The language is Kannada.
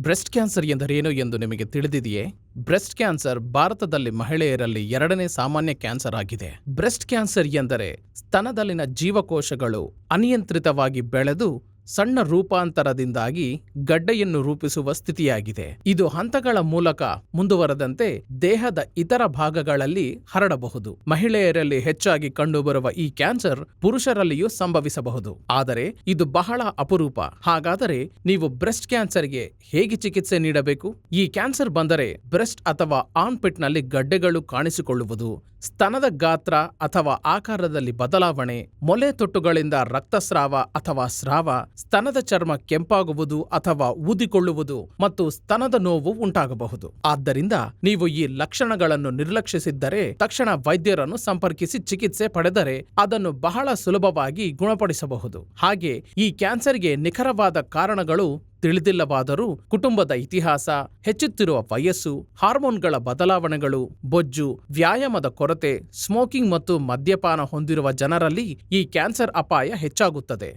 ಬ್ರೆಸ್ಟ್ ಕ್ಯಾನ್ಸರ್ ಎಂದರೇನು ಎಂದು ನಿಮಗೆ ತಿಳಿದಿದೆಯೇ? ಬ್ರೆಸ್ಟ್ ಕ್ಯಾನ್ಸರ್ ಭಾರತದಲ್ಲಿ ಮಹಿಳೆಯರಲ್ಲಿ 2ನೇ ಸಾಮಾನ್ಯ ಕ್ಯಾನ್ಸರ್ ಆಗಿದೆ. ಬ್ರೆಸ್ಟ್ ಕ್ಯಾನ್ಸರ್ ಎಂದರೆ ಸ್ತನದಲ್ಲಿನ ಜೀವಕೋಶಗಳು ಅನಿಯಂತ್ರಿತವಾಗಿ ಬೆಳೆದು ಸಣ್ಣ ರೂಪಾಂತರದಿಂದಾಗಿ ಗಡ್ಡೆಯನ್ನು ರೂಪಿಸುವ ಸ್ಥಿತಿಯಾಗಿದೆ. ಇದು ಹಂತಗಳ ಮೂಲಕ ಮುಂದುವರೆದಂತೆ ದೇಹದ ಇತರ ಭಾಗಗಳಲ್ಲಿ ಹರಡಬಹುದು. ಮಹಿಳೆಯರಲ್ಲಿ ಹೆಚ್ಚಾಗಿ ಕಂಡುಬರುವ ಈ ಕ್ಯಾನ್ಸರ್ ಪುರುಷರಲ್ಲಿಯೂ ಸಂಭವಿಸಬಹುದು, ಆದರೆ ಇದು ಬಹಳ ಅಪರೂಪ. ಹಾಗಾದರೆ ನೀವು ಬ್ರೆಸ್ಟ್ ಕ್ಯಾನ್ಸರ್ಗೆ ಹೇಗೆ ಚಿಕಿತ್ಸೆ ನೀಡಬೇಕು? ಈ ಕ್ಯಾನ್ಸರ್ ಬಂದರೆ ಬ್ರೆಸ್ಟ್ ಅಥವಾ ಆರ್ಮ್ಪಿಟ್ನಲ್ಲಿ ಗಡ್ಡೆಗಳು ಕಾಣಿಸಿಕೊಳ್ಳುವುದು, ಸ್ತನದ ಗಾತ್ರ ಅಥವಾ ಆಕಾರದಲ್ಲಿ ಬದಲಾವಣೆ, ಮೊಲೆ ತೊಟ್ಟುಗಳಿಂದ ರಕ್ತಸ್ರಾವ ಅಥವಾ ಸ್ರಾವ, ಸ್ತನದ ಚರ್ಮ ಕೆಂಪಾಗುವುದು ಅಥವಾ ಊದಿಕೊಳ್ಳುವುದು ಮತ್ತು ಸ್ತನದ ನೋವು ಉಂಟಾಗಬಹುದು. ಆದ್ದರಿಂದ ನೀವು ಈ ಲಕ್ಷಣಗಳನ್ನು ನಿರ್ಲಕ್ಷಿಸಿದ್ದರೆ ತಕ್ಷಣ ವೈದ್ಯರನ್ನು ಸಂಪರ್ಕಿಸಿ ಚಿಕಿತ್ಸೆ ಪಡೆದರೆ ಅದನ್ನು ಬಹಳ ಸುಲಭವಾಗಿ ಗುಣಪಡಿಸಬಹುದು. ಹಾಗೆ ಈ ಕ್ಯಾನ್ಸರ್ಗೆ ನಿಖರವಾದ ಕಾರಣಗಳು ತಿಳಿದಿಲ್ಲವಾದರೂ ಕುಟುಂಬದ ಇತಿಹಾಸ, ಹೆಚ್ಚುತ್ತಿರುವ ವಯಸ್ಸು, ಹಾರ್ಮೋನ್ಗಳ ಬದಲಾವಣೆಗಳು, ಬೊಜ್ಜು, ವ್ಯಾಯಾಮದ ಕೊರತೆ, ಸ್ಮೋಕಿಂಗ್ ಮತ್ತು ಮದ್ಯಪಾನ ಹೊಂದಿರುವ ಜನರಲ್ಲಿ ಈ ಕ್ಯಾನ್ಸರ್ ಅಪಾಯ ಹೆಚ್ಚಾಗುತ್ತದೆ.